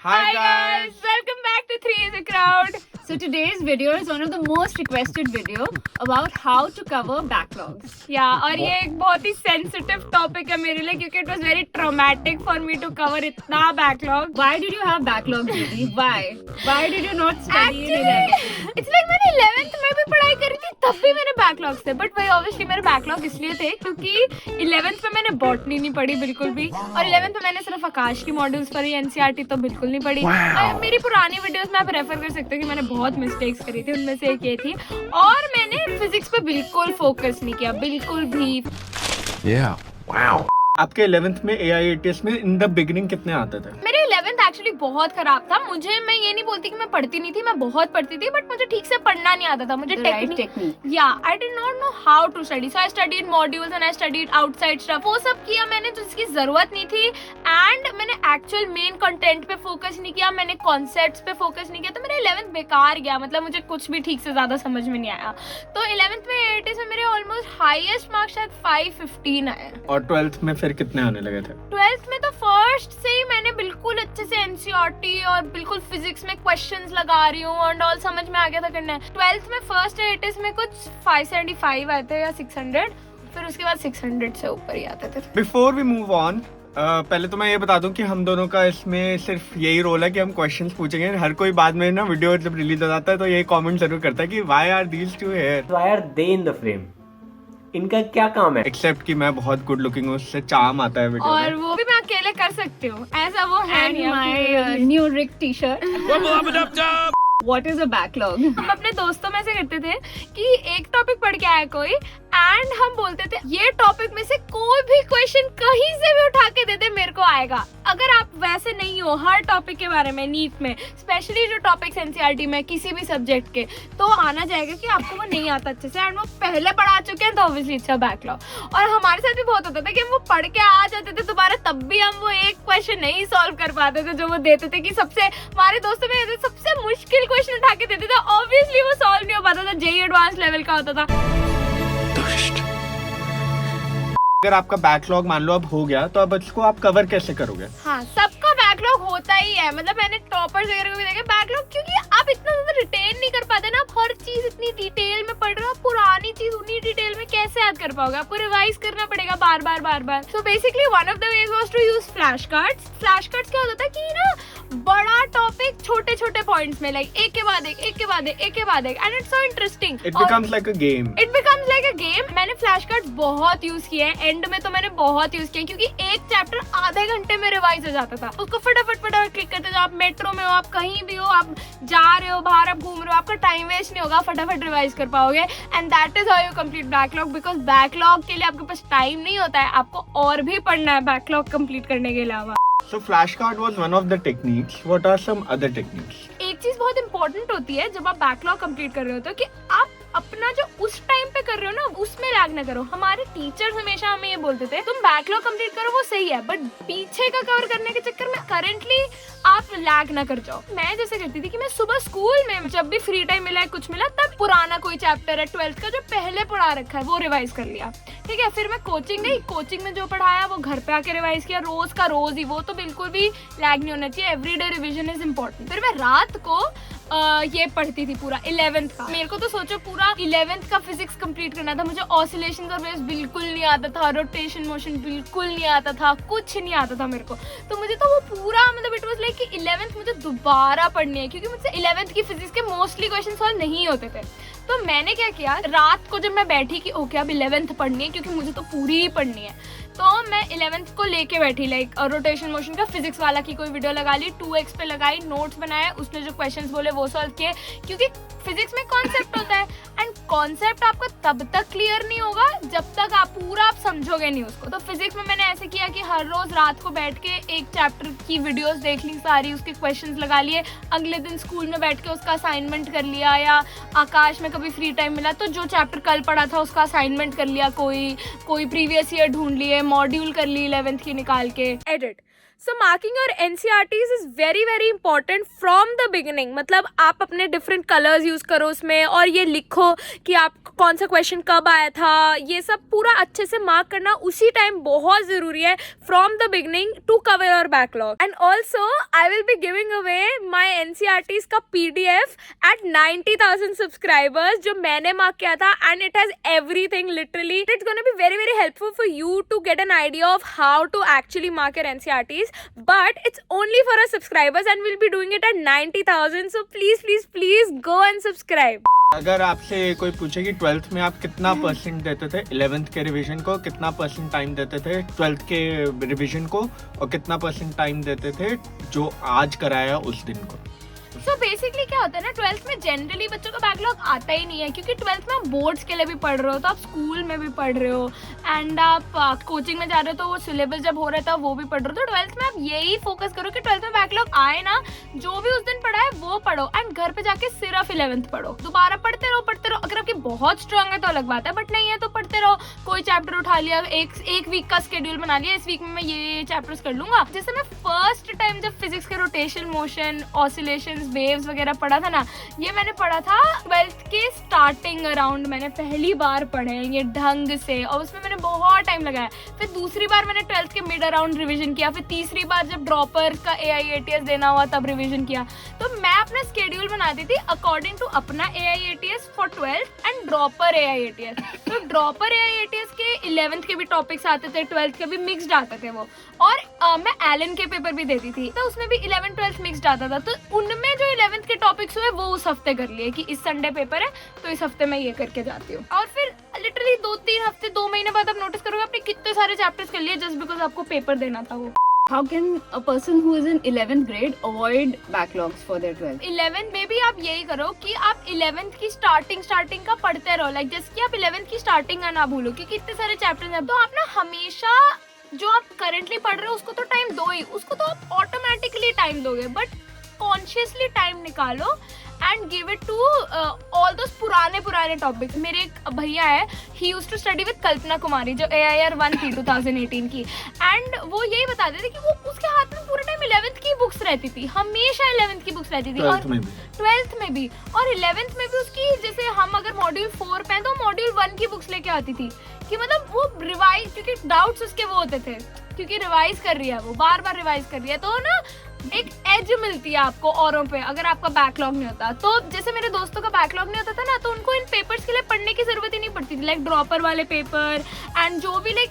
Hi guys, welcome back to Three is a Crowd. So today's video is one of the most requested video about how to cover backlogs. Yeah, और ये एक बहुत ही sensitive topic है मेरे लिए क्योंकि it was very traumatic for me to cover इतना backlog. why did you have backlog, Didi? Why did you not study in 11th? It's like मैंने 11th में भी पढ़ाई करी थी तब भी मैंने backlogs थे, but वही obviously मेरे backlog इसलिए थे क्योंकि 11th में मैंने botany नहीं पढ़ी बिल्कुल भी और 11th में मैंने सिर्फ आकाश की मॉड्यूल्स पढ़ी, NCERT तो बिल्कुल नहीं पढ़ी। मेरी पुरानी वीडियोस में आप रेफर कर सकते हो कि मैंने बहुत मिस्टेक्स करी थी, उनमें से एक ये थी और मैंने फिजिक्स पे बिल्कुल फोकस नहीं किया, बिल्कुल भी। आपके 11th में AIATS में इन द बिगिनिंग कितने आते थे? मेरे 11th एक्चुअली बहुत खराब था। मैं ये नहीं बोलती कि मैं पढ़ती नहीं थी, मैं बहुत पढ़ती थी, बट मुझे ठीक से पढ़ना नहीं आता था। मुझे technique I did not know how to study, so I studied modules and I studied outside stuff. वो सब किया मैंने जिसकी जरूरत नहीं थी एंड मैंने एक्चुअल मेन कंटेंट पे फोकस नहीं किया, मैंने कॉन्सेप्ट्स पे फोकस नहीं किया, तो मेरा 11th बेकार गया। मतलब मुझे कुछ भी ठीक से ज्यादा समझ में नहीं आया। तो 11th में AIATS में मेरे ऑलमोस्ट हाईएस्ट मार्क्स शायद 515 आए। और 12th में फिर कितने आने लगे थे? 12th में तो फर्स्ट से ही मैंने बिल्कुल अच्छे से NCERT और बिल्कुल फिजिक्स में क्वेश्चंस लगा रही हूँ एंड ऑल समझ में आ गया था करना है। 12th में फर्स्ट AIATS में कुछ 575 आए थे या 600, फिर उसके बाद 600 से ऊपर ही आते थे। बिफोर वी मूव ऑन, पहले तो मैं ये बता दूं कि हम दोनों का इसमें सिर्फ यही रोल है कि हम क्वेश्चंस पूछेंगे। हर कोई बाद में ना वीडियो जब रिलीज हो जाता है तो यही कमेंट जरूर करता है कि why are these two here, why are they in the frame, इनका क्या काम है? एक्सेप्ट कि मैं बहुत गुड लुकिंग हूँ, उससे चार्म आता है वीडियो और में। वो भी मैं अकेले कर सकती हूँ, ऐसा वो है And नहीं। my new Rick t-shirt. What is a backlog? हम अपने दोस्तों में से करते थे कि एक टॉपिक पढ़ के आया कोई एंड हम बोलते थे ये टॉपिक में से कोई भी क्वेश्चन कहीं से भी उठा के दे दे मेरे को आएगा। अगर आप वैसे नहीं हो हर टॉपिक के बारे में नीट में, स्पेशली जो टॉपिक्स NCERT में किसी भी सब्जेक्ट के, तो आना जाएगा कि आपको वो नहीं आता अच्छे से एंड वो पहले पढ़ा चुके हैं तो ऑब्वियसली अच्छा बैकलॉग। और हमारे साथ भी बहुत होता था कि हम वो पढ़ के आ जाते थे दोबारा, तब भी हम वो एक क्वेश्चन नहीं सॉल्व कर पाते थे जो वो देते थे कि सबसे, हमारे दोस्तों में सबसे मुश्किल क्वेश्चन उठा के देते थे, ऑब्वियसली वो सॉल्व नहीं हो पाता था, JEE एडवांस लेवल का होता था। अगर आपका बैकलॉग मान लो अब हो गया तो अब इसको आप कवर कैसे करोगे? हाँ, सबका बैकलॉग होता ही है। मतलब मैंने टॉपर्स वगैरह को भी देखा बैकलॉग, क्योंकि आप इतना ज्यादा रिटेन नहीं कर पाते ना, आप हर चीज इतनी डिटेल में पढ़ रहे हो, पुरानी चीज उन्हीं डिटेल में कैसे याद कर पाओगे? आपको रिवाइज करना पड़ेगा बार बार। So basically one of the ways was to use flash cards. Flash cards क्या होता था कि ना बड़ा टॉपिक छोटे छोटे पॉइंट्स में, लाइक एक के बाद एक and it's so interesting. It becomes like a game. मैंने फ्लैश कार्ड्स बहुत यूज किए हैं, एंड में तो मैंने बहुत यूज किया क्योंकि एक चैप्टर आधे घंटे में रिवाइज हो जाता था। उसको फटाफट क्लिक करते थे। आप मेट्रो में हो, आप कहीं भी हो, आप जा रहे हो, बाहर आप घूम रहे हो, आपका टाइम वेस्ट नहीं होगा, फटाफट रिवाइज कर पाओगे and that is how you complete backlog. Because backlog के लिए आपके पास टाइम नहीं होता है, आपको और भी पढ़ना है बैकलॉग कंप्लीट करने के अलावा। So flashcard was one of the techniques. What are some other techniques? एक चीज बहुत इंपॉर्टेंट होती है जब आप बैकलॉग कंप्लीट कर रहे होते हो कि आप अपना जो उस टाइम पे कर रहे हो ना उसमें लैग ना करो। हमारे टीचर्स हमेशा हमें ये बोलते थे तुम बैकलॉग कंप्लीट करो वो सही है, बट पीछे का कवर करने के चक्कर में करंटली आप लैग ना कर जाओ। मैं जैसे करती थी कि मैं सुबह स्कूल में जब भी फ्री टाइम मिला है कुछ मिला तब पुराना कोई चैप्टर है 12th का जो पहले पढ़ा रखा है वो रिवाइज कर लिया, ठीक है। फिर मैं कोचिंग गई, कोचिंग में जो पढ़ाया वो घर पे आके रिवाइज किया, रोज का रोज ही, वो तो बिल्कुल भी लैग नहीं होना चाहिए। Everyday revision is important. फिर मैं रात को ये पढ़ती थी पूरा 11th का। मेरे को तो सोचो पूरा 11th का फिजिक्स कंप्लीट करना था। मुझे ऑसिलेशंस और वेव्स बिल्कुल नहीं आता था, रोटेशन मोशन बिल्कुल नहीं आता था, कुछ नहीं आता था मेरे को। तो मुझे तो वो पूरा मतलब इट वाज लाइक कि 11th मुझे दोबारा पढ़नी है क्योंकि मुझसे 11th की फिजिक्स के मोस्टली क्वेश्चन सॉल्व नहीं होते थे। तो मैंने क्या किया, रात को जब मैं बैठी कि ओके अब 11th पढ़नी है क्योंकि मुझे तो पूरी ही पढ़नी है, तो मैं 11th को लेके बैठी, लाइक रोटेशन मोशन का फिजिक्स वाला की कोई वीडियो लगा ली, 2x पे लगाई, नोट्स बनाए, उसने जो क्वेश्चंस बोले वो सॉल्व किए। क्योंकि फिजिक्स में कॉन्सेप्ट होता है एंड कॉन्सेप्ट आपका तब तक क्लियर नहीं होगा जब तक आप पूरा समझोगे नहीं उसको। तो फिजिक्स में मैंने ऐसे किया कि हर रोज रात को बैठ के एक चैप्टर की वीडियोस देख ली सारी, उसके क्वेश्चंस लगा लिए, अगले दिन स्कूल में बैठ के उसका असाइनमेंट कर लिया, या आकाश में कभी फ्री टाइम मिला तो जो चैप्टर कल पढ़ा था उसका असाइनमेंट कर लिया, कोई प्रीवियस ईयर ढूंढ लिए, मॉड्यूल कर ली 11th की निकाल के, edit. So marking your NCERTs is very very important from the beginning. मतलब आप अपने डिफरेंट कलर्स यूज़ करो उसमें और ये लिखो कि आप कौन सा क्वेश्चन कब आया था, ये सब पूरा अच्छे से मार्क करना उसी टाइम बहुत ज़रूरी है from the beginning to cover your backlog. And also I will be giving away my NCERTs का PDF at 90,000 सब्सक्राइबर्स जो मैंने मार्क किया था. And it has everything literally. It's gonna be very very helpful for you to get an idea of how to actually mark your NCERTs, but it's only for our subscribers and we'll be doing it at 90,000, so please go and subscribe. अगर आपसे कोई पूछे कि 12th में आप कितना percent देते थे 11th के रिवीजन को, कितना परसेंट टाइम देते थे 12th के रिवीजन को, और कितना परसेंट टाइम देते थे जो आज कराया उस दिन को. सो बेसिकली क्या होता है ना, 12th में जनरली बच्चों का बैकलॉग आता ही नहीं है क्योंकि 12th में आप बोर्ड्स के लिए भी पढ़ रहे हो, तो आप स्कूल में भी पढ़ रहे हो एंड आप कोचिंग में जा रहे हो तो वो सिलेबस जब हो रहा था वो भी पढ़ रहे हो. तो 12th में आप यही फोकस करो कि 12th में बैकलॉग आए ना, जो भी उस दिन पढ़ा है वो पढ़ो एंड घर पे जाके सिर्फ 11th पढ़ो. दोबारा पढ़ते रहो. अगर आपकी बहुत स्ट्रांग है तो अलग बात है, बट नहीं है तो पढ़ते रहो. कोई चैप्टर उठा लिया, एक वीक का स्केड्यूल बना लिया, इस वीक में मैं ये चैप्टर्स कर लूंगा. जैसे मैं फर्स्ट टाइम जब फिजिक्स के रोटेशन मोशन ऑसिलेशंस वेव्स वगैरह पढ़ा था ना, ये मैंने पढ़ा था 12th के स्टार्टिंग अराउंड. मैंने पहली बार पढ़े हैं ये ढंग से और उसमें मैंने बहुत टाइम लगाया. फिर दूसरी बार मैंने 12th के मिड अराउंड रिवीजन किया. फिर तीसरी बार जब ड्रॉपर का AIATS देना हुआ तब रिवीजन किया. तो मैं अपना स्केड्यूल बनाती थी अकॉर्डिंग टू अपना AIATS for 12th and dropper AIATS. तो ड्रॉपर AIATS के 11th के भी टॉपिक्स आते थे, 12th के भी मिक्सड आते थे वो. और मैं एलन के पेपर भी देती थी तो उसमें भी 11th 12th मिक्सड आता था. तो उनमें जो 11th के टॉपिक्स हुए वो उस हफ्ते कर लिए कि इस संडे पेपर है तो इस हफ्ते मैं ये करके जाती हूँ. और फिर लिटरली 2-3 हफ्ते 2 महीने बाद आप नोटिस करोगे आपने कितने सारे चैप्टर्स कर लिए जस्ट बिकॉज आपको पेपर देना था वो. How can a person who is in 11th grade avoid backlogs for their 12th? 11th में भी आप यही करो कि आप 11th की स्टार्टिंग का पढ़ते रहो. लाइक जैसे कि आप 11th की स्टार्टिंग का ना भूलो कि कितने सारे चैप्टर्स हैं. तो आप ना हमेशा जो आप करंटली पढ़ रहे हो उसको तो टाइम दो ही, उसको तो आप ऑटोमेटिकली टाइम दोगे, बट कॉन्शियसली टाइम निकालो and give it to all those पुराने टॉपिक्स. मेरे एक भैया है, he used to study with Kalpana Kumari जो AIR 1 थी 2018 की. एंड वो यही बताते थे कि वो उसके हाथ में पूरे टाइम 11th की बुक्स रहती थी, हमेशा 11th की बुक्स रहती थी. और 12th में भी और 11th में भी उसकी, जैसे हम अगर मॉड्यूल 4 पे हैं तो मॉड्यूल 1 की बुक्स लेके आती थी कि मतलब वो रिवाइज, क्योंकि डाउट्स उसके वो होते थे क्योंकि रिवाइज कर रही है, वो बार बार रिवाइज कर रही है. तो ना एक एज मिलती है आपको औरों पे अगर आपका बैकलॉग नहीं होता. तो जैसे मेरे दोस्तों का बैकलॉग नहीं होता था ना, तो उनको इन पेपर्स के लिए पढ़ने की जरूरत ही नहीं पड़ती थी. लाइक ड्रॉपर वाले पेपर एंड जो भी लाइक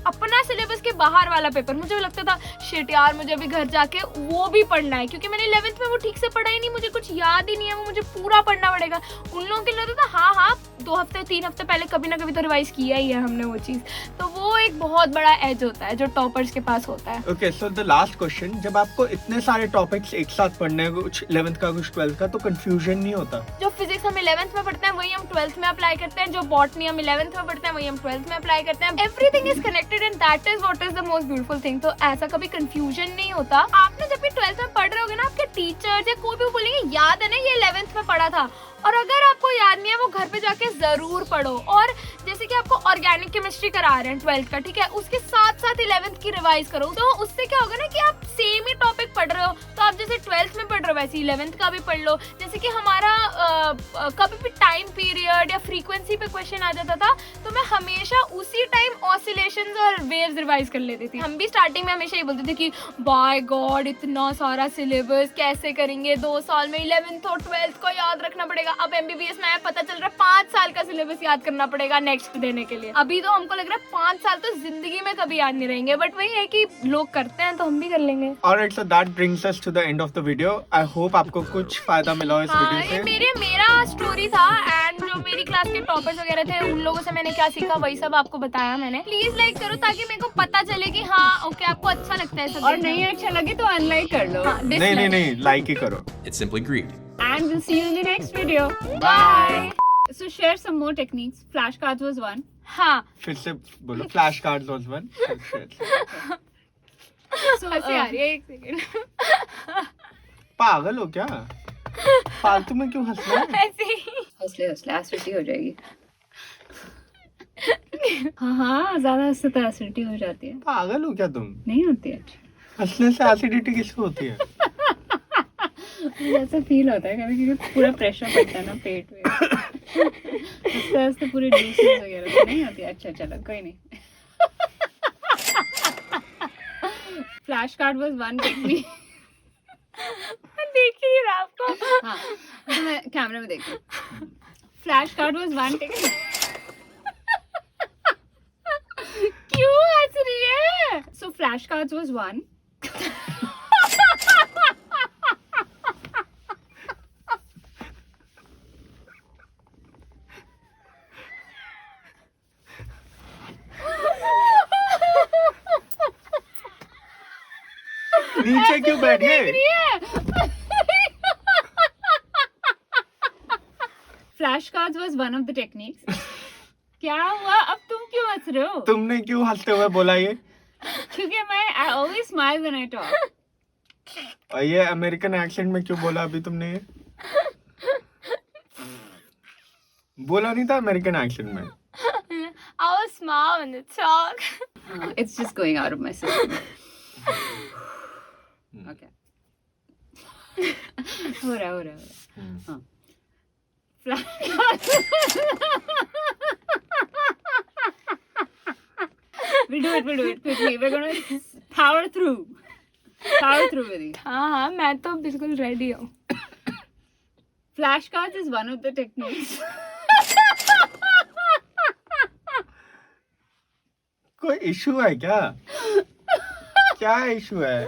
अपना सिलेबस के बाहर वाला पेपर, मुझे लगता था शिट यार मुझे अभी घर जाके वो भी पढ़ना है क्योंकि मैंने 11th में वो ठीक से पढ़ा ही नहीं, मुझे कुछ याद ही नहीं है, वो मुझे पूरा पढ़ना पड़ेगा. उन लोगों के लिए होता था हाँ 2 हफ्ते 3 हफ्ते पहले कभी ना कभी तो रिवाइज किया ही है हमने वो चीज. तो वो एक बहुत बड़ा एज होता है जो टॉपर्स के पास होता है. Okay, so the last question, जब आपको इतने सारे टॉपिक्स एक साथ पढ़ने हैं, कुछ 11th का कुछ 12th का, तो कंफ्यूजन नहीं होता? जो फिजिक्स हम 11th में पढ़ते हैं वही हम 12th में अप्लाई करते हैं, जो बॉटनी हम 11th में पढ़ते हैं वही हम 12th में अप्लाई करते हैं. Everything is connected and that is what is the most beautiful thing. तो ऐसा कभी कंफ्यूजन नहीं होता. आपने जब भी 12th में पढ़ रहे होगे ना, आपके टीचर्स या कोई भी बोलेंगे याद है ना ये 11th में पढ़ा था, और अगर आपको याद नहीं है वो घर पे जाके जरूर पढ़ो. और जैसे कि आपको ऑर्गेनिक केमिस्ट्री करा रहे हैं 12th का, ठीक है, उसके साथ साथ 11th की रिवाइज करो. तो उससे क्या होगा ना कि आप सेम ही टॉपिक पढ़ रहे हो, तो आप जैसे 12th में पढ़ रहे हो वैसे 11th का भी पढ़ लो. जैसे कि हमारा कभी भी टाइम पीरियड या फ्रीक्वेंसी पे क्वेश्चन आ जाता था तो मैं हमेशा उसी टाइम ऑसिलेशंस और वेव्स रिवाइज कर लेती थी. हम भी स्टार्टिंग में हमेशा ये बोलते थे कि बाय गॉड इतना सारा सिलेबस कैसे करेंगे 2 साल में, 11th और 12th को याद रखना पड़ेगा. अब MBBS में पता चल रहा है 5 साल का सिलेबस याद करना पड़ेगा नेक्स्ट देने के लिए. अभी तो हमको लग रहा है 5 साल तो जिंदगी में कभी याद नहीं रहेंगे, बट वही है कि लोग करते हैं तो हम भी कर लेंगे. Alright, so that brings us to the end of the video. I hope आपको कुछ फायदा मिला हो इस वीडियो से. मेरा स्टोरी था एंड जो मेरी क्लास के टॉपर्स वगैरह थे उन लोगों से मैंने क्या सीखा वही सब आपको बताया मैंने. प्लीज लाइक करो ताकि मेरे को पता चले कि हाँ ओके आपको अच्छा लगता है सब. और नहीं अच्छा लगे तो अनलाइक कर लो. नहीं लाइक ही करो. It's simply greed. And we'll see you in the next video. Bye. So share some more techniques. Flashcards was one. हाँ. फिर से बोलो, flash cards was one. So हंसी आ रही है, एक सेकंड. पागल हो क्या? फालतू में क्यों हंस रहे हो? ऐसे ही. हौसले एसिडिटी हो जाएगी. हाँ ज्यादा हंसते तो एसिडिटी हो जाती है. पागल हो क्या तुम? नहीं होती है. हंसने से एसिडिटी किसको होती है? ऐसा फील होता है कभी क्योंकि पूरा प्रेशर पड़ता है ना पेट में, हंसते हंसते पूरे जूसेस वगैरह तो नहीं होती। अच्छा चलो कोई नहीं। Flash card was one technique. देख ही रहा आपको। हाँ तो मैं कैमरे में देखती हूँ। Flash card was one technique. क्यों हंस रही है? So flashcards was one. नीचे क्यों बैठ गए? Flashcards was one of the techniques. क्या हुआ? अब तुम क्यों हंस रहे हो? तुमने क्यों हंसते हुए बोला ये? क्योंकि I always smile when I talk. और ये अमेरिकन एक्सेंट में क्यों बोला अभी तुमने ये? बोला नहीं था अमेरिकन एक्सेंट में? I was small when the talk. It's just going out of my system. Okay. हो रहा। हाँ. We'll do it quickly. We're gonna power through with it. हाँ मैं तो बिल्कुल रेडी हूँ। Flashcards is one of the techniques. कोई issue है क्या? क्या इशू है?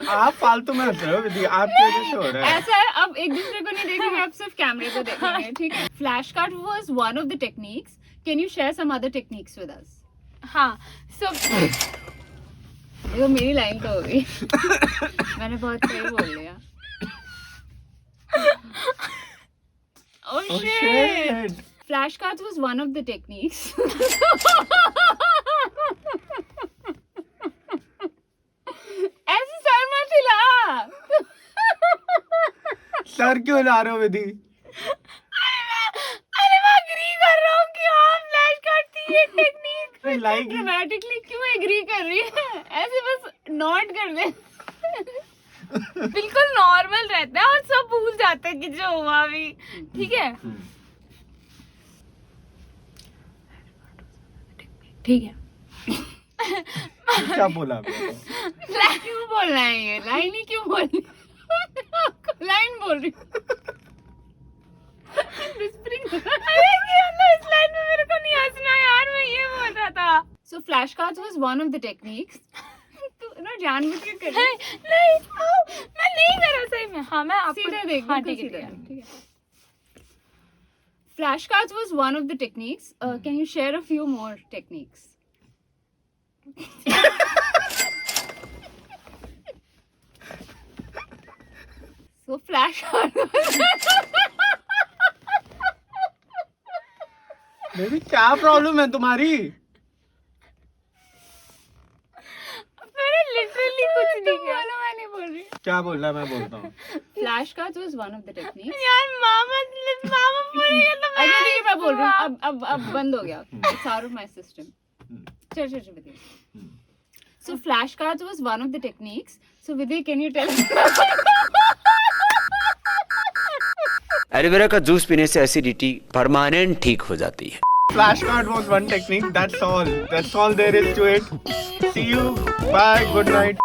आप फालतू में हंस रहे हो विधि, आपकी वजह से हो रहा है। ऐसा है, अब एक दूसरे को नहीं देखेंगे, अब सिर्फ कैमरे को देखेंगे, ठीक है? Flashcard was one of the techniques. Can you share some other techniques with us? हाँ so देखो मेरी लाइन तो हो गई। मैंने बहुत सही बोल लिया। Oh Oh, shit! shit. Flashcards was one of the techniques. ऐसे सर मत हिला। सर क्यों ला रहे हो विधि? अरे मैं एग्री कर रहा हूँ कि हाँ फ्लैश कार्ड थी ये टेक्निक। लाइक ड्रामेटिकली क्यों एग्री कर रही है? ऐसे बस नॉट कर दे। बिल्कुल नॉर्मल रहता है और सब भूल जाते हैं कि जो हुआ अभी, ठीक है? ठीक है। क्या बोला अभी? क्यों बोलना है ये? लाइन ही क्यों बोलनी? लाइन बोल रही अरे क्यों ना इस लाइन में मेरे को नहीं हंसना यार, मैं ये बोल रहा था। So flashcards was one of the techniques. तू ना जानबूझ के कर रही है। नहीं मैं नहीं कर रहा सही में। हाँ मैं आपको सीधे देख, हाँ बिल्कुल ठीक है सीधे। ठीक है। Flashcards was one of the techniques. Can you share a few more techniques? So flashcard. मेरी क्या प्रॉब्लम है तुम्हारी? मैंने लिटरली कुछ नहीं किया। मैं नहीं बोल रही। क्या बोल रहा है? मैं बोलता हूँ। Flashcards was one of the techniques. यार मामा बोलेगा तो मैं अच्छा ठीक है, मैं बोल रही हूँ। अब बंद हो गया। It's out of my system. चल Vidhi. So flashcards was one of the techniques. So Vidhi, can you tell? Aloe vera का जूस पीने से एसिडिटी परमानेंट ठीक हो जाती है। Flashcard was one technique. That's all. That's all there is to it. See you. Bye. Good night.